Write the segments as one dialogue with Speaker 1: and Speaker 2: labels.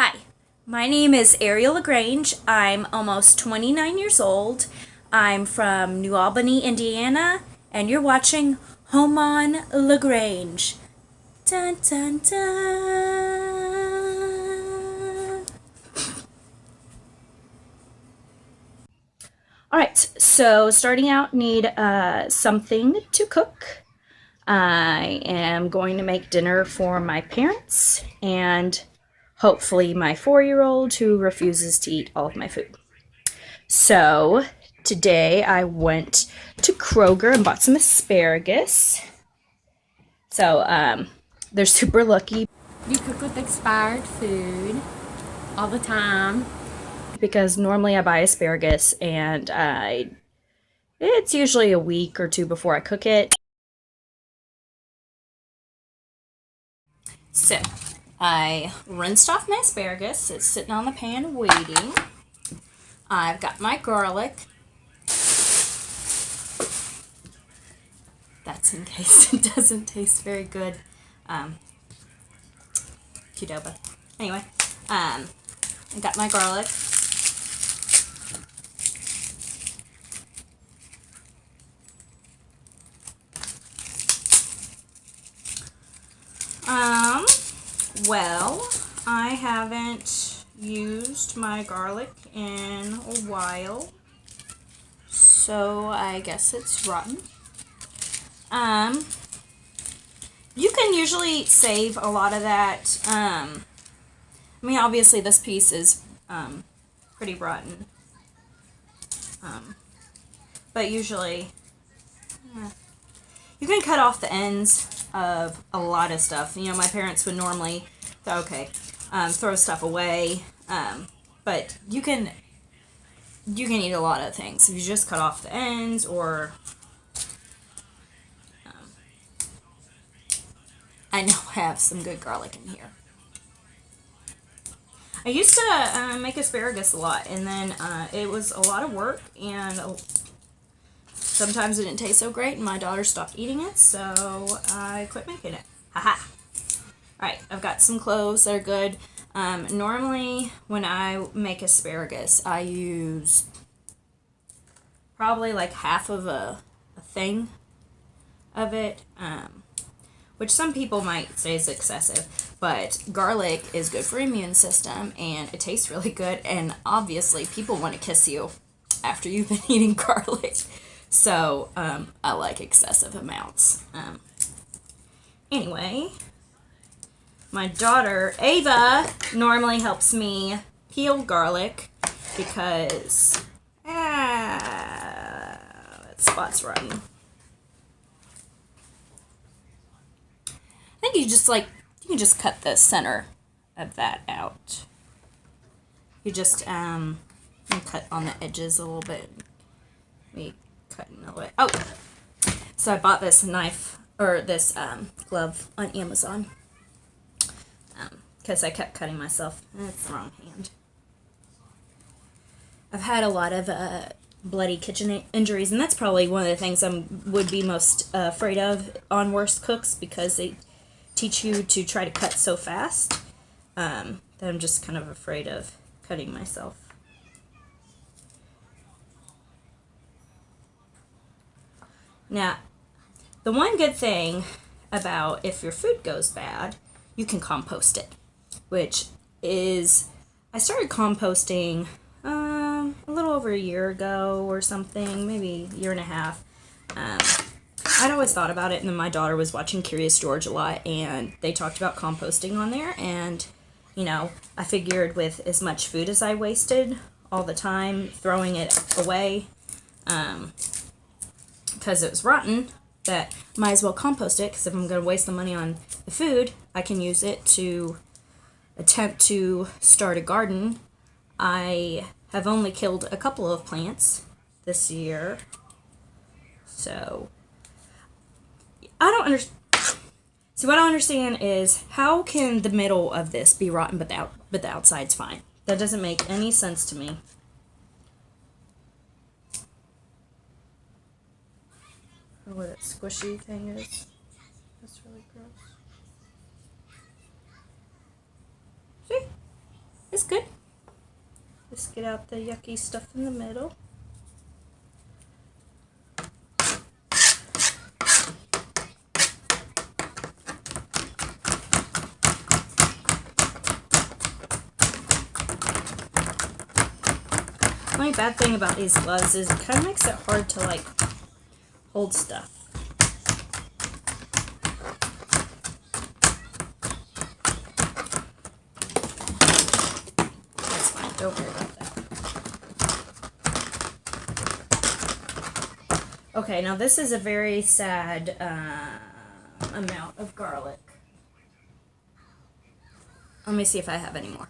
Speaker 1: Hi, my name is Ariel LaGrange. I'm almost 29 years old. I'm from New Albany, Indiana, and you're watching Home on LaGrange. Dun dun dun. All right, so starting out, need something to cook. I am going to make dinner for my parents and hopefully my 4-year-old who refuses to eat all of my food. So today I went to Kroger and bought some asparagus. So they're super lucky
Speaker 2: You cook with expired food all the time.
Speaker 1: because normally I buy asparagus and it's usually a week or two before I cook it. So I rinsed off my asparagus. It's sitting on the pan waiting. I've got my garlic. That's in case it doesn't taste very good. Qdoba. Anyway, I got my garlic. Um, well, I haven't used my garlic in a while, so I guess it's rotten. You can usually save a lot of that. I mean, obviously this piece is pretty rotten, but usually you can cut off the ends of a lot of stuff. You know, my parents would normally, throw stuff away, but you can eat a lot of things if you just cut off the ends or. I know I have some good garlic in here. I used to make asparagus a lot, and then it was a lot of work, and sometimes it didn't taste so great, and my daughter stopped eating it, so I quit making it. Haha. Alright, I've got some cloves that are good. Normally, when I make asparagus, I use probably like half of a thing of it, which some people might say is excessive, but garlic is good for immune system, and it tastes really good, and obviously people want to kiss you after you've been eating garlic. So, I like excessive amounts. Anyway, my daughter, Ava, normally helps me peel garlic because, that spot's rotten. I think you can just cut the center of that out. You just, you cut on the edges a little bit. Me cutting away. Oh! So I bought this knife, or this, glove on Amazon. Because I kept cutting myself. It's the wrong hand. I've had a lot of bloody kitchen injuries, and that's probably one of the things I would be most afraid of on worst cooks, because they teach you to try to cut so fast that I'm just kind of afraid of cutting myself. Now, the one good thing about if your food goes bad, you can compost it, which is, I started composting a little over a year ago or something, maybe a year and a half. I'd always thought about it, and then my daughter was watching Curious George a lot, and they talked about composting on there, and, you know, I figured with as much food as I wasted all the time throwing it away, because it was rotten, that might as well compost it, because if I'm going to waste the money on the food, I can use it to attempt to start a garden. I have only killed a couple of plants this year, so I don't understand. See, what I don't understand is how can the middle of this be rotten but the outside's fine? That doesn't make any sense to me. I don't know what that squishy thing is. That's really gross. See? It's good. Just get out the yucky stuff in the middle. The only bad thing about these gloves is it kind of makes it hard to like hold stuff. That's fine, don't worry about that. Okay, now this is a very sad amount of garlic. Let me see if I have any more.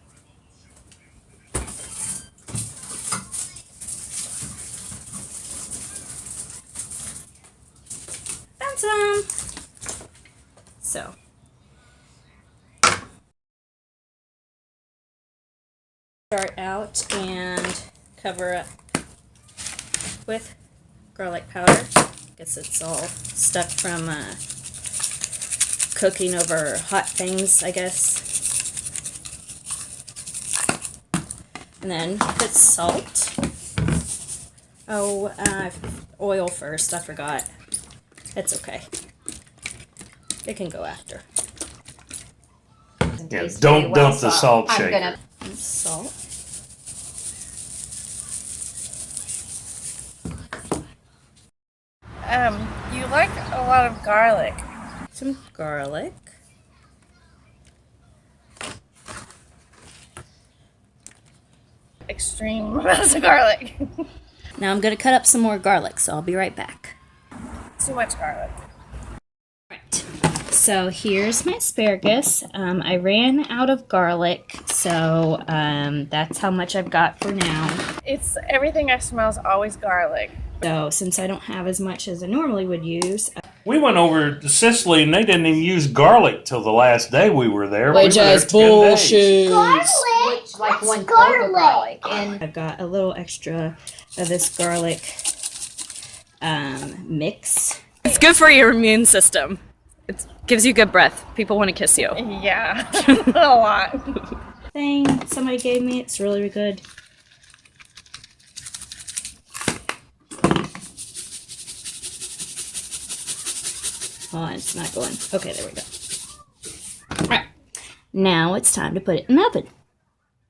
Speaker 1: Found some. So. Start out and cover up with garlic powder. Guess it's all stuck from cooking over hot things, I guess. And then put salt. Oh, oil first. I forgot. It's okay. It can go after.
Speaker 3: Yeah, don't dump the salt shaker.
Speaker 2: I'm gonna
Speaker 1: Salt.
Speaker 4: You like a lot of garlic.
Speaker 1: Some garlic.
Speaker 4: Extreme amounts of garlic.
Speaker 1: Now I'm going to cut up some more garlic, so I'll be right back.
Speaker 4: Too much garlic.
Speaker 1: Right. So here's my asparagus. I ran out of garlic, so that's how much I've got for now.
Speaker 4: It's everything I smell is always garlic.
Speaker 1: So since I don't have as much as I normally would use,
Speaker 3: We went over to Sicily and they didn't even use garlic till the last day we were there.
Speaker 1: which
Speaker 3: we were
Speaker 1: is
Speaker 3: there 10 days.
Speaker 1: bullshit.
Speaker 2: which like one clove of garlic, and
Speaker 1: I've got a little extra of this garlic mix.
Speaker 5: It's good for your immune system. It gives you good breath. People want to kiss you.
Speaker 4: Yeah, a lot.
Speaker 1: Thing somebody gave me. It's really good. Oh, it's not going. Okay, there we go. Alright. Now it's time to put it in the oven.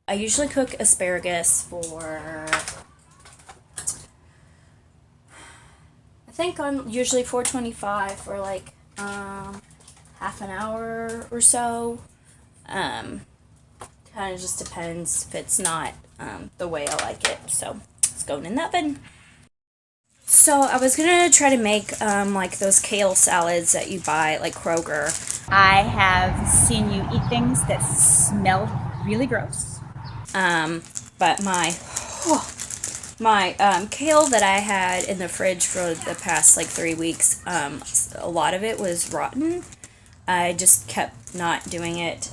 Speaker 1: I usually cook asparagus for, I think on usually 425 for like half an hour or so. Kind of just depends if it's not the way I like it. So it's going in the oven. So I was gonna try to make like those kale salads that you buy at like Kroger.
Speaker 6: I have seen you eat things that smell really gross.
Speaker 1: But my kale that I had in the fridge for the past like 3 weeks, a lot of it was rotten. I just kept not doing it.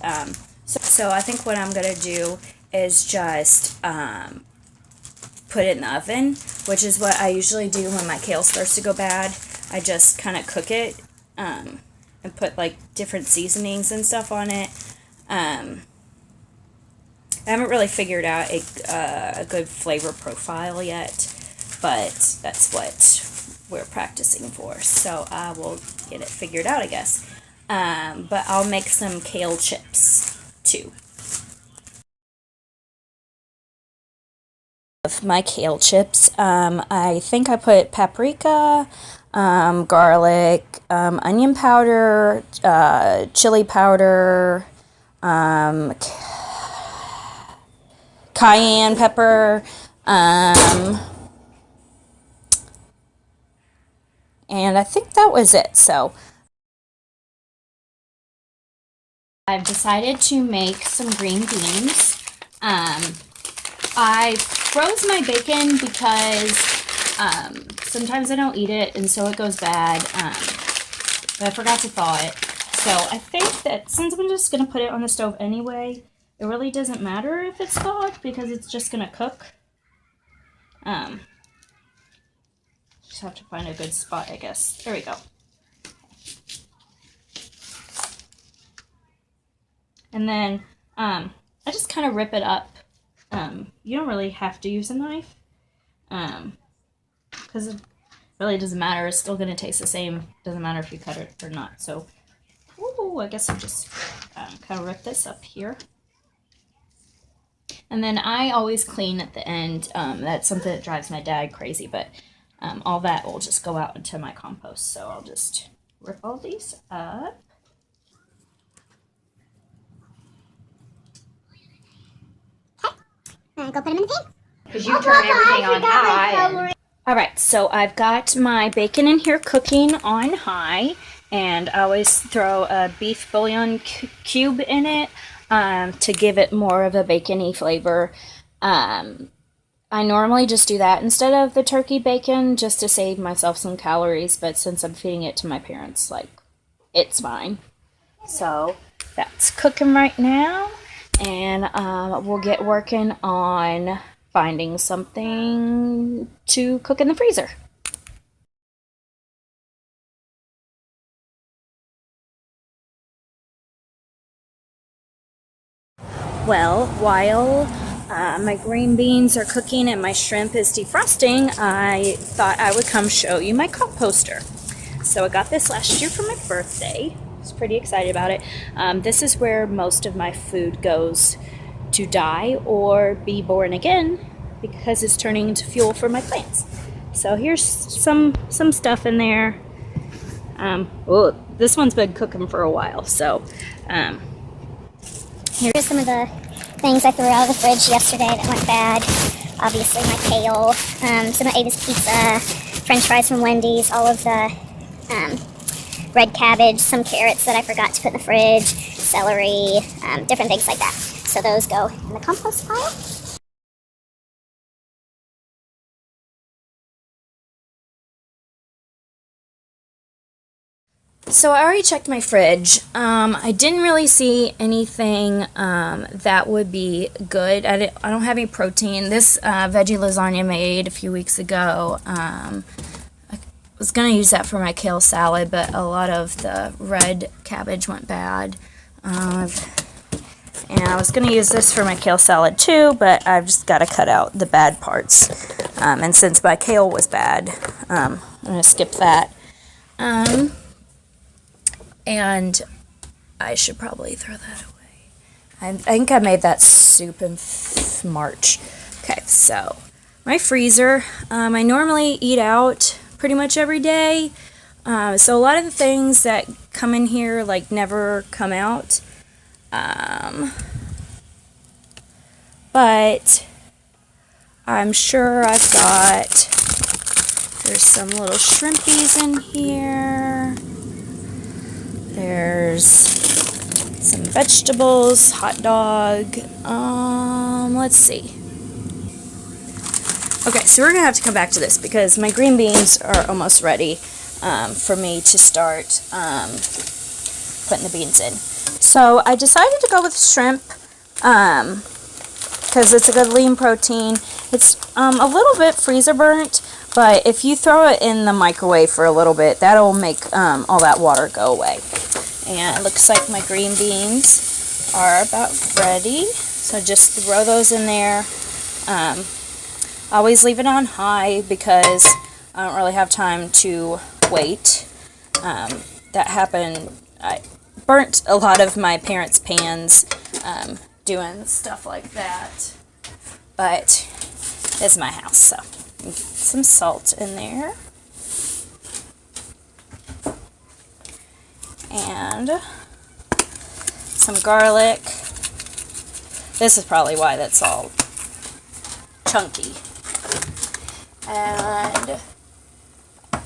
Speaker 1: So I think what I'm gonna do is just put it in the oven, which is what I usually do when my kale starts to go bad. I just kind of cook it and put like different seasonings and stuff on it. I haven't really figured out a good flavor profile yet, but that's what we're practicing for. So I will get it figured out, I guess. But I'll make some kale chips too. Of my kale chips, I think I put paprika, garlic, onion powder, chili powder, cayenne pepper, and I think that was it. So I've decided to make some green beans. I froze my bacon because sometimes I don't eat it and so it goes bad, but I forgot to thaw it. So I think that since I'm just going to put it on the stove anyway, it really doesn't matter if it's thawed because it's just going to cook. Just have to find a good spot, I guess. There we go. And then I just kind of rip it up. You don't really have to use a knife, because it really doesn't matter. It's still going to taste the same. Doesn't matter if you cut it or not. So, ooh, I guess I'll just kind of rip this up here. And then I always clean at the end. That's something that drives my dad crazy, but all that will just go out into my compost. So I'll just rip all these up.
Speaker 7: Go put them in the pan.
Speaker 2: Because you turn everything on high.
Speaker 1: Alright, so I've got my bacon in here cooking on high, and I always throw a beef bouillon cube in it to give it more of a bacony flavor. I normally just do that instead of the turkey bacon just to save myself some calories, but since I'm feeding it to my parents, like, it's fine. So that's cooking right now, and we'll get working on finding something to cook in the freezer. Well, while my green beans are cooking and my shrimp is defrosting, I thought I would come show you my composter. So I got this last year for my birthday. I was pretty excited about it. This is where most of my food goes to die or be born again, because it's turning into fuel for my plants. So here's some stuff in there. Oh, this one's been cooking for a while, so
Speaker 7: Here's some of the things I threw out of the fridge yesterday that went bad. Obviously my kale, some of Ava's pizza, french fries from Wendy's, all of the red cabbage, some carrots that I forgot to put in the fridge, celery, different things like that. So those go in the compost pile.
Speaker 1: So I already checked my fridge. I didn't really see anything that would be good. I don't have any protein. This veggie lasagna I made a few weeks ago. I was going to use that for my kale salad, but a lot of the red cabbage went bad. And I was going to use this for my kale salad too, but I've just got to cut out the bad parts. And since my kale was bad, I'm going to skip that. And I should probably throw that away. I think I made that soup in March. Okay, so my freezer. I normally eat out pretty much every day. So a lot of the things that come in here like never come out. But I'm sure I've got, there's some little shrimpies in here. There's some vegetables, hot dog. Let's see. Okay, so we're gonna have to come back to this because my green beans are almost ready for me to start putting the beans in. So I decided to go with shrimp because it's a good lean protein. It's a little bit freezer burnt, but if you throw it in the microwave for a little bit, that'll make all that water go away. And it looks like my green beans are about ready. So just throw those in there. Always leave it on high because I don't really have time to wait. That happened. I burnt a lot of my parents' pans doing stuff like that. But it's my house, so get some salt in there. And some garlic. This is probably why that's all chunky. And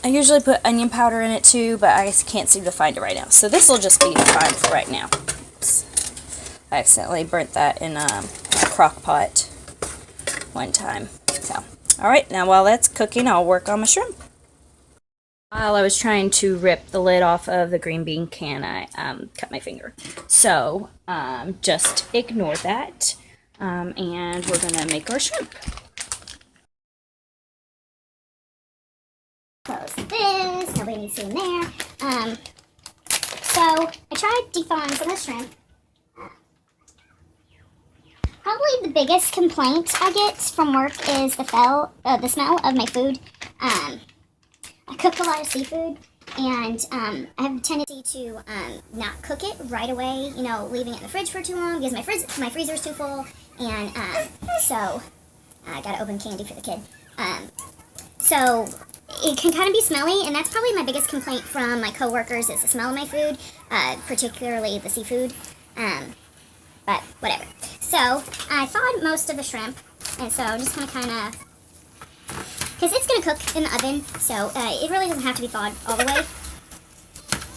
Speaker 1: I usually put onion powder in it too, but I can't seem to find it right now. So this will just be fine for right now. Oops. I accidentally burnt that in a crock pot one time. So, alright, now while that's cooking, I'll work on my shrimp. While I was trying to rip the lid off of the green bean can, I cut my finger. So, just ignore that. And we're going to make our shrimp.
Speaker 7: Close this. Nobody needs to see in there. So I tried defawing some of the shrimp. Probably the biggest complaint I get from work is the smell of my food. I cook a lot of seafood, and I have a tendency to not cook it right away, leaving it in the fridge for too long because my freezer's too full, and so I gotta open candy for the kid. So it can kind of be smelly, and that's probably my biggest complaint from my coworkers is the smell of my food, particularly the seafood. But whatever. So I thawed most of the shrimp, and so I'm just gonna kind of, because it's gonna cook in the oven, so it really doesn't have to be thawed all the way.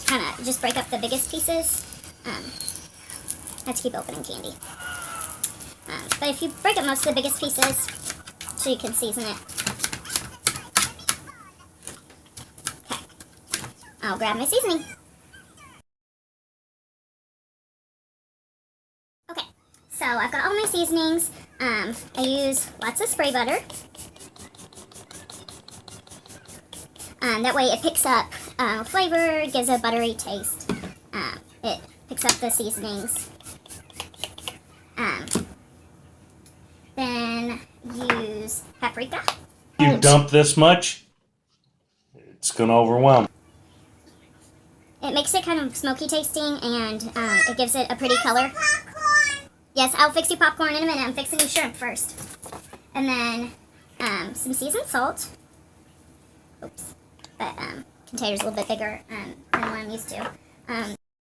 Speaker 7: Kind of just break up the biggest pieces. I have to keep opening candy. But if you break up most of the biggest pieces, so you can season it. Okay. I'll grab my seasoning. Okay, so I've got all my seasonings. I use lots of spray butter. That way it picks up flavor, gives a buttery taste. It picks up the seasonings. Then use paprika.
Speaker 3: You dump this much, it's gonna overwhelm.
Speaker 7: It makes it kind of smoky tasting, and it gives it a pretty color. Yes, I'll fix you popcorn in a minute. I'm fixing you shrimp first. And then some seasoned salt. Oops. But container's a little bit bigger than what I'm used to.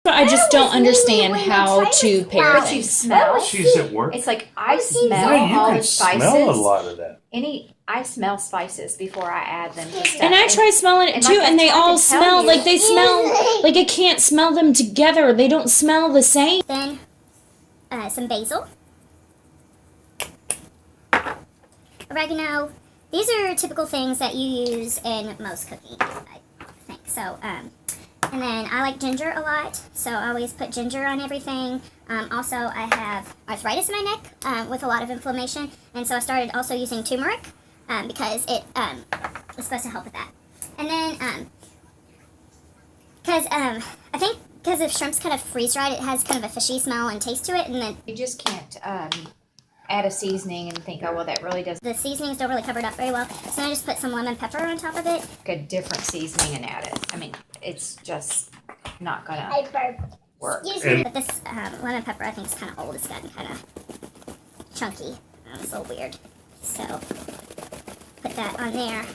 Speaker 5: I just don't understand how to pair
Speaker 8: But you
Speaker 5: things.
Speaker 8: smell.
Speaker 3: She's at work.
Speaker 8: It's like I smell
Speaker 3: Yeah, you
Speaker 8: all
Speaker 3: can
Speaker 8: the spices.
Speaker 3: smell a lot of that.
Speaker 8: I smell spices before I add them to stuff.
Speaker 5: And I try smelling it
Speaker 8: and
Speaker 5: too,
Speaker 8: like
Speaker 5: and
Speaker 8: I
Speaker 5: they
Speaker 8: tried to
Speaker 5: all
Speaker 8: tell
Speaker 5: smell
Speaker 8: you-
Speaker 5: like they smell like I can't smell them together. They don't smell the same.
Speaker 7: Then some basil. Oregano. These are typical things that you use in most cooking, I think. So, and then I like ginger a lot, so I always put ginger on everything. Also, I have arthritis in my neck with a lot of inflammation, and so I started also using turmeric because it is supposed to help with that. And then, because I think because if shrimp's kind of freeze-dried, it has kind of a fishy smell and taste to it, and then
Speaker 8: You just can't add a seasoning and think, oh well, that really does
Speaker 7: the seasonings don't really cover it up very well. So then I just put some lemon pepper on top of it.
Speaker 8: make a different seasoning and add it. I mean, it's just not gonna work.
Speaker 7: But this lemon pepper I think is kind of old. It's gotten kind of chunky. It's a little weird. So put that on there.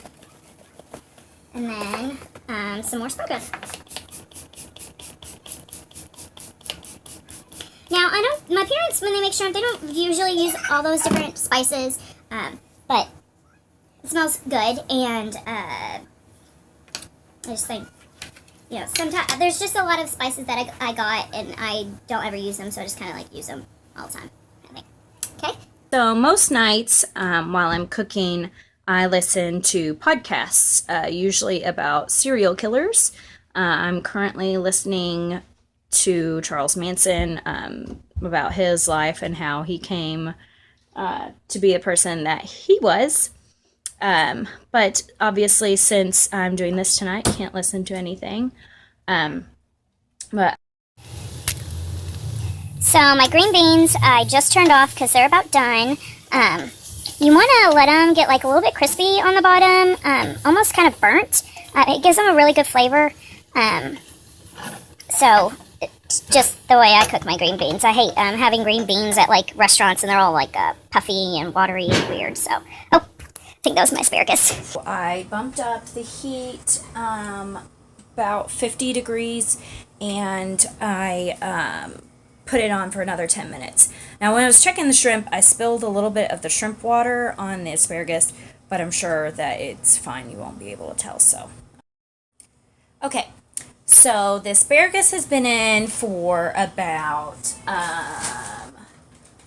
Speaker 7: And then some more smoke. Now, my parents, when they make shrimp, they don't usually use all those different spices, but it smells good, and I just think, sometimes, there's just a lot of spices that I got, and I don't ever use them, so I just kind of, use them all the time, I think. Okay?
Speaker 1: So most nights while I'm cooking, I listen to podcasts, usually about serial killers. I'm currently listening to Charles Manson about his life and how he came to be a person that he was. But obviously, since I'm doing this tonight, can't listen to anything. But
Speaker 7: So my green beans, I just turned off because they're about done. You want to let them get a little bit crispy on the bottom, almost kind of burnt. It gives them a really good flavor. So it's just the way I cook my green beans. I hate having green beans at restaurants and they're all puffy and watery and weird. So, I think that was my asparagus.
Speaker 1: I bumped up the heat about 50 degrees, and I put it on for another 10 minutes. Now, when I was checking the shrimp, I spilled a little bit of the shrimp water on the asparagus, but I'm sure that it's fine. You won't be able to tell, so. Okay, so the asparagus has been in for about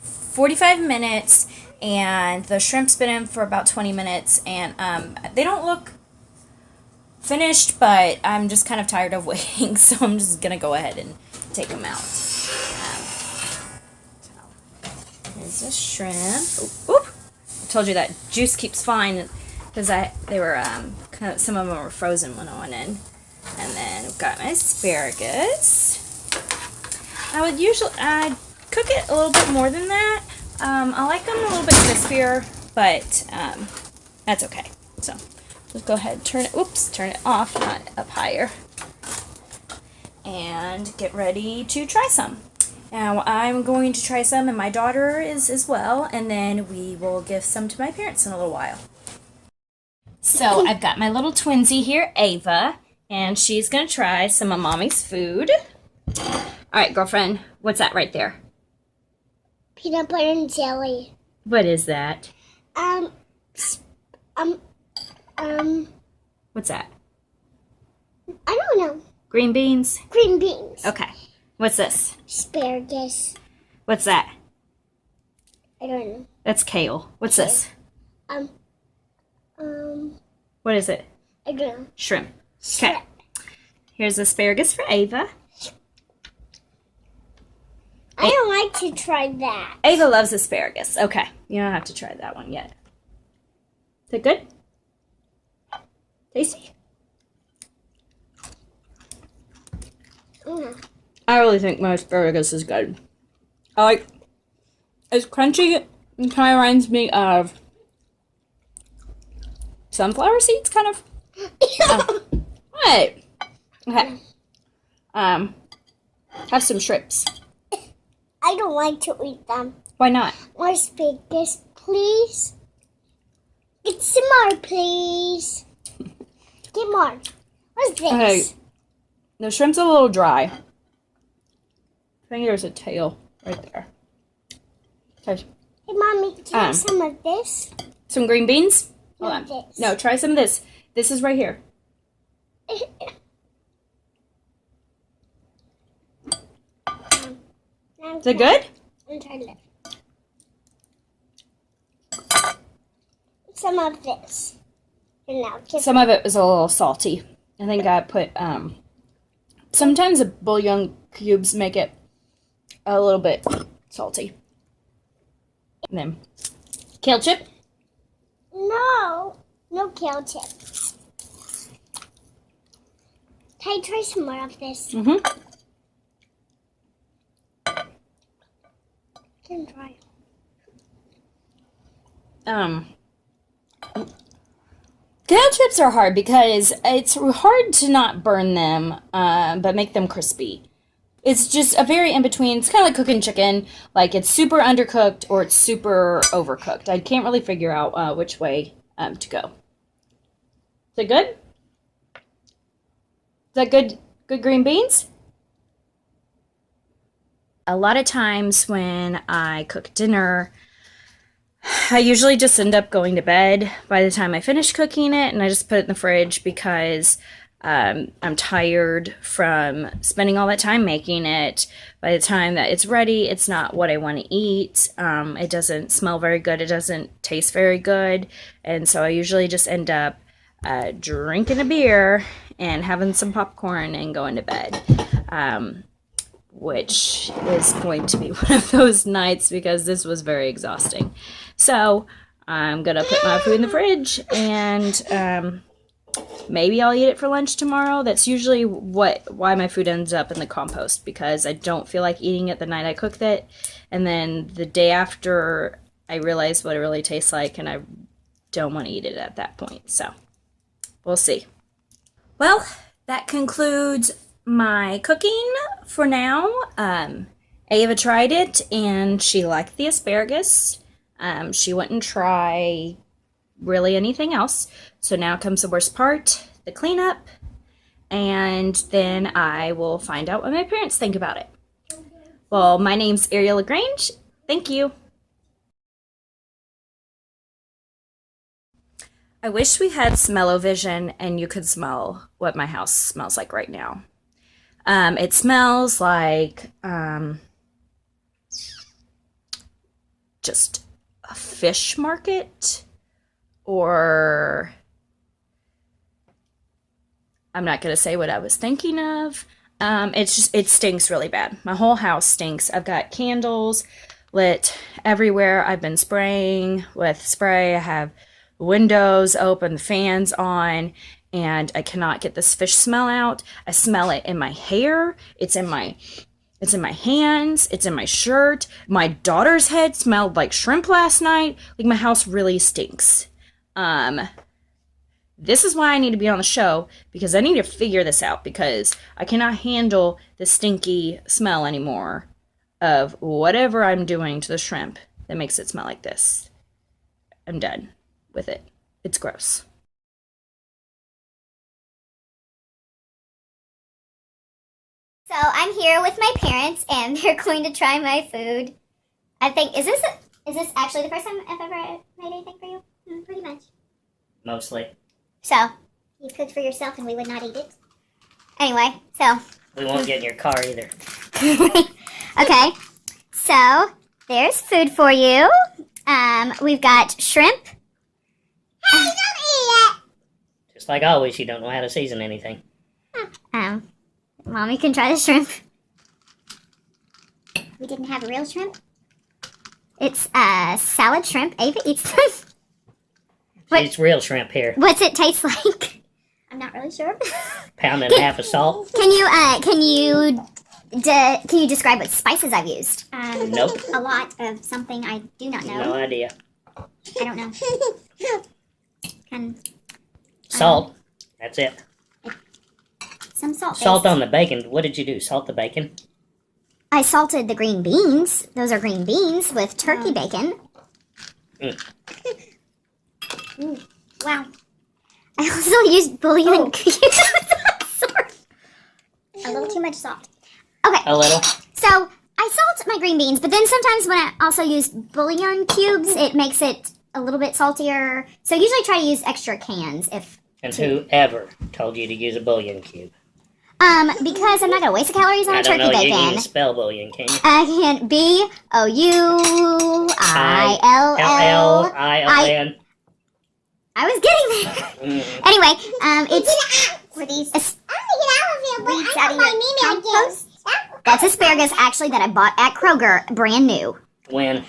Speaker 1: 45 minutes, and the shrimp's been in for about 20 minutes, and they don't look finished, but I'm just kind of tired of waiting, so I'm just gonna go ahead and take them out. Here's the shrimp. Oop. I told you that juice keeps fine because they were kind of, some of them were frozen when I went in. And then I've got my asparagus. I'd cook it a little bit more than that, I like them a little bit crispier, but that's okay. So let's go ahead and turn it off, not up higher. And get ready to try some. Now I'm going to try some, and my daughter is as well, and then we will give some to my parents in a little while. So I've got my little twinsy here, Ava, and she's going to try some of Mommy's food. All right, girlfriend, what's that right there?
Speaker 7: Peanut butter and jelly.
Speaker 1: What is that? What's that?
Speaker 7: I don't know.
Speaker 1: Green beans?
Speaker 7: Green beans.
Speaker 1: Okay. What's this?
Speaker 7: Asparagus.
Speaker 1: What's that?
Speaker 7: I don't know.
Speaker 1: That's kale. What's this? What is it?
Speaker 7: I don't know.
Speaker 1: Shrimp. Okay. Here's asparagus for Ava.
Speaker 7: I don't like to try that.
Speaker 1: Ava loves asparagus. Okay. You don't have to try that one yet. Is it good? Tasty? I really think my asparagus is good. It's crunchy and kind of reminds me of sunflower seeds, kind of. Right. Okay. Have some shrimps.
Speaker 7: I don't like to eat them.
Speaker 1: Why not?
Speaker 7: More asparagus, please. Get some more, please. Get more. What's this?
Speaker 1: Okay. The shrimp's a little dry. I think there's a tail right there. Okay.
Speaker 7: Hey, Mommy, can I have some of this?
Speaker 1: Some green beans? Hold on.
Speaker 7: This.
Speaker 1: No, try some of this. This is right here. Is it good?
Speaker 7: I'm trying to. Some of this. And now,
Speaker 1: Some of it was a little salty. I think I put, sometimes the bouillon cubes make it a little bit salty. And then, kale chip?
Speaker 7: No kale chip. Can I try some more of this?
Speaker 1: Mm-hmm.
Speaker 7: Can try.
Speaker 1: Kale chips are hard because it's hard to not burn them, but make them crispy. It's just a very in-between. It's kind of like cooking chicken. Like, it's super undercooked or it's super overcooked. I can't really figure out which way to go. Is it good? Is that good green beans? A lot of times when I cook dinner, I usually just end up going to bed by the time I finish cooking it, and I just put it in the fridge because I'm tired from spending all that time making it. By the time that it's ready, it's not what I want to eat. It doesn't smell very good. It doesn't taste very good. And so I usually just end up drinking a beer and having some popcorn and going to bed. Which is going to be one of those nights because this was very exhausting. So I'm going to put my food in the fridge and maybe I'll eat it for lunch tomorrow. That's usually why my food ends up in the compost, because I don't feel like eating it the night I cooked it. And then the day after, I realize what it really tastes like and I don't want to eat it at that point. So we'll see. Well, that concludes my cooking for now. Ava tried it and she liked the asparagus. She wouldn't try really anything else. So now comes the worst part, the cleanup, and then I will find out what my parents think about it. Well, my name's Ariel LaGrange. Thank you. I wish we had smell-o-vision and you could smell what my house smells like right now. It smells like just a fish market, or I'm not going to say what I was thinking of. It stinks really bad. My whole house stinks. I've got candles lit everywhere. I've been spraying with spray. I have windows open, the fans on, and I cannot get this fish smell out. I smell it in my hair. It's in my It's in my hands. It's in my shirt. My daughter's head smelled like shrimp last night. Like, my house really stinks. This is why I need to be on the show, because I need to figure this out, because I cannot handle the stinky smell anymore of whatever I'm doing to the shrimp that makes it smell like this. I'm done with it. It's gross.
Speaker 7: So I'm here with my parents, and they're going to try my food. I think, is this actually the first time I've ever made anything for you? Pretty much.
Speaker 9: Mostly.
Speaker 7: So, you cooked for yourself and we would not eat it. Anyway, so.
Speaker 9: We won't get in your car either.
Speaker 7: Okay, so there's food for you. We've got shrimp. Hey, don't eat it!
Speaker 9: Just like always, you don't know how to season anything.
Speaker 7: Mommy can try the shrimp. We didn't have real shrimp. It's salad shrimp. Ava eats them.
Speaker 9: It's real shrimp here.
Speaker 7: What's it taste like? I'm not really sure.
Speaker 9: Pound and a half of salt.
Speaker 7: Can you describe what spices I've used?
Speaker 9: Nope.
Speaker 7: A lot of something I do not know.
Speaker 9: No idea.
Speaker 7: I don't know.
Speaker 9: Salt. That's it.
Speaker 7: Some salt.
Speaker 9: Salt on the bacon. What did you do? Salt the bacon?
Speaker 7: I salted the green beans. Those are green beans with turkey bacon. Ooh, wow. I also used bouillon cubes. Sorry. A little too much salt. Okay.
Speaker 9: A little.
Speaker 7: So I salt my green beans, but then sometimes when I also use bouillon cubes, it makes it a little bit saltier. So I usually try to use extra cans
Speaker 9: And whoever told you to use a bouillon cube?
Speaker 7: Because I'm not gonna waste the calories on
Speaker 9: I don't
Speaker 7: turkey
Speaker 9: know.
Speaker 7: bacon.
Speaker 9: You can even spell bouillon, can you?
Speaker 7: I can Bouillon. I was getting there. Anyway, it's for these weeds out of your compost. That's asparagus, actually, that I bought at Kroger, brand new.
Speaker 9: When?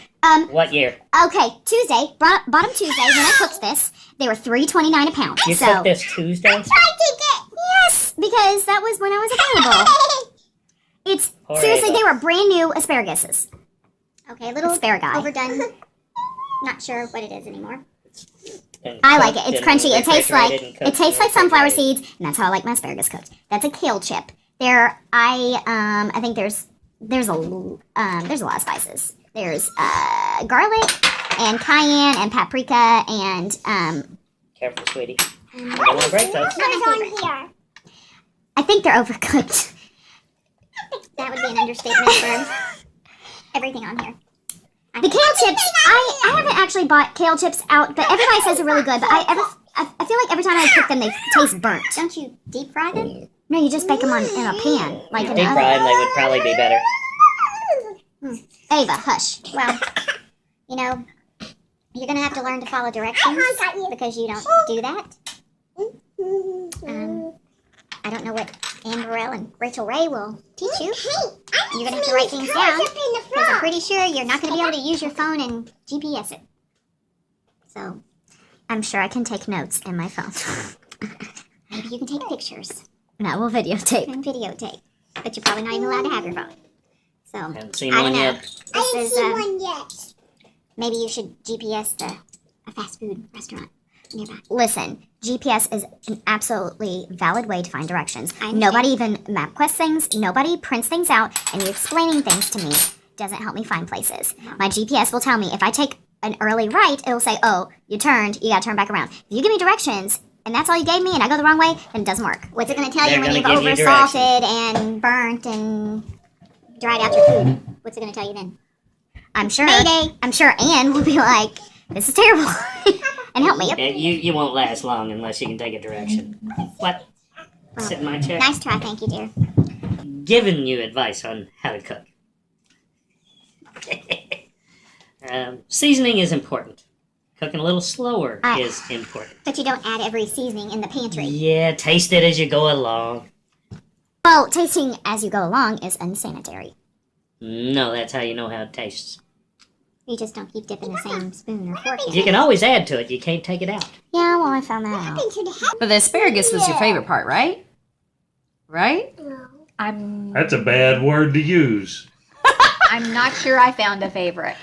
Speaker 9: What year?
Speaker 7: Okay, Tuesday. Bought them Tuesday when I cooked this. They were $3.29 a pound.
Speaker 9: You cooked this Tuesday?
Speaker 7: That's right, yes, because that was when I was available. It's seriously, they were brand new asparaguses. Okay, a little asparagus. Overdone. Not sure what it is anymore. I like it. It's crunchy. It tastes like sunflower seeds, and that's how I like my asparagus cooked. That's a kale chip. I think there's a lot of spices. There's garlic and cayenne and paprika and
Speaker 9: Careful, sweetie. I don't want to break those.
Speaker 7: here. I think they're overcooked. That would be an understatement for everything on here. The kale chips, I haven't actually bought kale chips out, but everybody says they're really good. But I feel like every time I cook them, they taste burnt. Don't you deep fry them? No, you just bake them in a pan. Like
Speaker 9: Deep fry them, they would probably be better.
Speaker 7: Ava, hush. Well, you're going to have to learn to follow directions because you don't do that. I don't know what Amberelle and Rachel Ray will teach you. You're going to have to write things down because I'm pretty sure you're not going to be able to use your phone and GPS it. So, I'm sure I can take notes in my phone. Maybe you can take pictures. No, we'll videotape. And videotape. But you're probably not even allowed to have your phone. So,
Speaker 9: Haven't seen one yet.
Speaker 7: I haven't seen one yet. Maybe you should GPS a fast food restaurant nearby. Listen, GPS is an absolutely valid way to find directions. Nobody even MapQuest things. Nobody prints things out, and you explaining things to me doesn't help me find places. My GPS will tell me if I take an early right, it will say, oh, you turned, you gotta turn back around. If you give me directions, and that's all you gave me, and I go the wrong way, then it doesn't work. What's it gonna tell you when you've over-salted and burnt and dried out your food? What's it gonna tell you then? I'm sure Anne will be like, this is terrible. And help me.
Speaker 9: You won't last long unless you can take a direction. What? Sit in my chair?
Speaker 7: Nice try, thank you, dear.
Speaker 9: Giving you advice on how to cook. Seasoning is important. Cooking a little slower is important.
Speaker 7: But you don't add every seasoning in the pantry.
Speaker 9: Yeah, taste it as you go along.
Speaker 7: Well, tasting as you go along is unsanitary.
Speaker 9: No, that's how you know how it tastes.
Speaker 7: You just don't keep dipping the same spoon or fork in.
Speaker 9: You can always add to it. You can't take it out.
Speaker 7: Yeah, well, I found that out.
Speaker 1: But the asparagus was your favorite part, right? Right?
Speaker 7: No.
Speaker 3: That's a bad word to use.
Speaker 8: I'm not sure I found a favorite.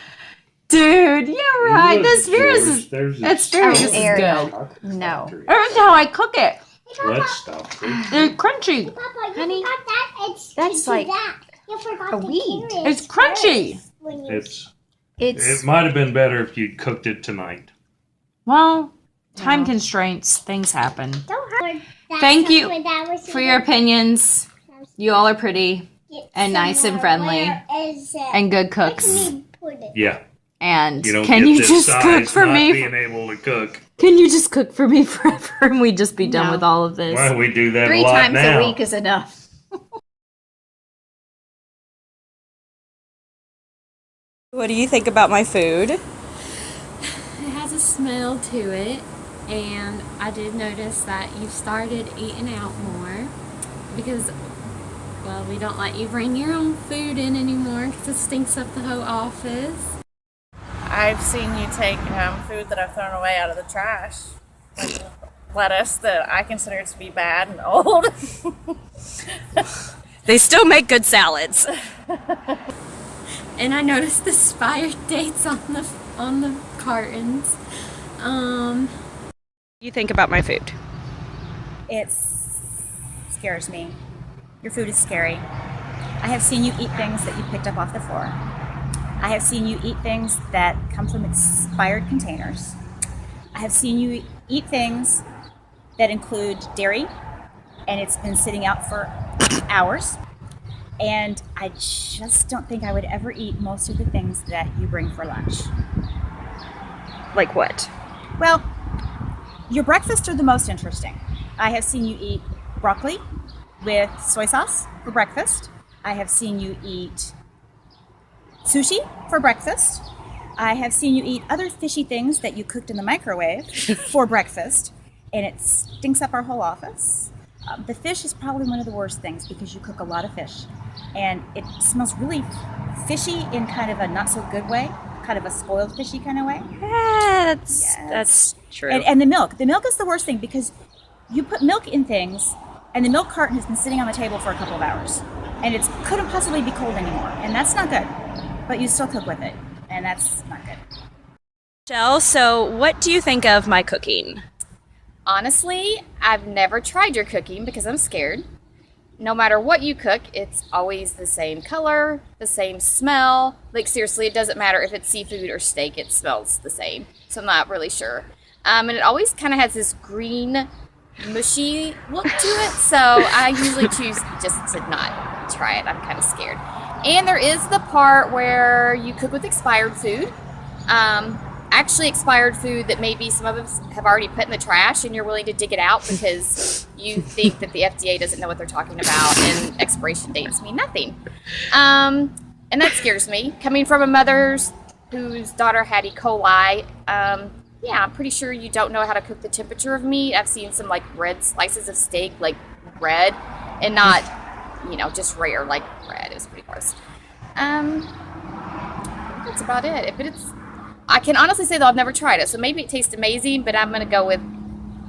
Speaker 2: Dude, you're right.
Speaker 3: Look,
Speaker 2: The asparagus is
Speaker 3: George, there's
Speaker 2: it's asparagus is
Speaker 8: Ariel.
Speaker 2: good.
Speaker 8: No.
Speaker 2: That's how I cook it.
Speaker 3: Let's stop.
Speaker 2: It's crunchy.
Speaker 8: Honey, that's like a weed.
Speaker 2: It's crunchy.
Speaker 3: It
Speaker 8: It's
Speaker 3: might have been better if you'd cooked it tonight.
Speaker 2: Well, time constraints, things happen. Thank you for your opinions. You all are pretty and nice and friendly and good cooks.
Speaker 3: Yeah.
Speaker 2: And
Speaker 3: You don't
Speaker 2: can
Speaker 3: get
Speaker 2: you
Speaker 3: this
Speaker 2: just
Speaker 3: size
Speaker 2: cook for
Speaker 3: not
Speaker 2: me?
Speaker 3: being able to cook.
Speaker 2: Can you just cook for me forever and we just be done
Speaker 8: No.
Speaker 2: with all of this?
Speaker 3: Why we do that
Speaker 8: 3
Speaker 3: a lot
Speaker 8: times
Speaker 3: now.
Speaker 8: a week is enough.
Speaker 1: What do you think about my food?
Speaker 2: It has a smell to it, and I did notice that you started eating out more because, well, we don't let you bring your own food in anymore because it stinks up the whole office.
Speaker 4: I've seen you take food that I've thrown away out of the trash, like lettuce that I consider to be bad and old.
Speaker 5: They still make good salads.
Speaker 2: And I noticed the expired dates on the cartons.
Speaker 5: You think about my food?
Speaker 6: It scares me. Your food is scary. I have seen you eat things that you picked up off the floor. I have seen you eat things that come from expired containers. I have seen you eat things that include dairy, and it's been sitting out for hours. And I just don't think I would ever eat most of the things that you bring for lunch.
Speaker 5: Like what?
Speaker 6: Well, your breakfasts are the most interesting. I have seen you eat broccoli with soy sauce for breakfast. I have seen you eat sushi for breakfast. I have seen you eat other fishy things that you cooked in the microwave for breakfast, and it stinks up our whole office. The fish is probably one of the worst things because you cook a lot of fish, and it smells really fishy in kind of a not so good way, kind of a spoiled fishy kind of way.
Speaker 5: Yeah, that's true.
Speaker 6: And the milk is the worst thing because you put milk in things, and the milk carton has been sitting on the table for a couple of hours, and it couldn't possibly be cold anymore, and that's not good. But you still cook with it, and that's not good.
Speaker 5: Michelle, so what do you think of my cooking?
Speaker 10: Honestly, I've never tried your cooking because I'm scared. No matter what you cook, it's always the same color, the same smell. Like, seriously, it doesn't matter if it's seafood or steak, it smells the same. So I'm not really sure. And it always kind of has this green, mushy look to it. So I usually choose just to not try it. I'm kind of scared. And there is the part where you cook with expired food. Actually expired food that maybe some of us have already put in the trash, and you're willing to dig it out because you think that the FDA doesn't know what they're talking about and expiration dates mean nothing. And that scares me. Coming from a mother whose daughter had E. coli, yeah, I'm pretty sure you don't know how to cook the temperature of meat. I've seen some like red slices of steak, like red, and not, just rare, like red. It was pretty gross. That's about it. But I can honestly say that I've never tried it, so maybe it tastes amazing, but I'm going to go with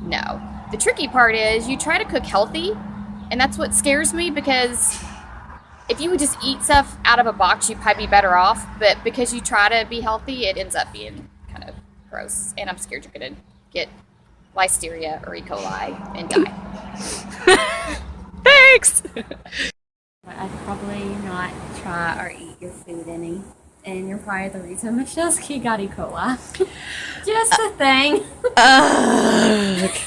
Speaker 10: no. The tricky part is you try to cook healthy, and that's what scares me, because if you would just eat stuff out of a box, you'd probably be better off, but because you try to be healthy, it ends up being kind of gross, and I'm scared you're going to get listeria or E. coli and die.
Speaker 5: Thanks!
Speaker 2: I'd probably not try or eat your food any. And you're probably the reason Michelle's kid got E. coli. Just a thing.
Speaker 5: Okay.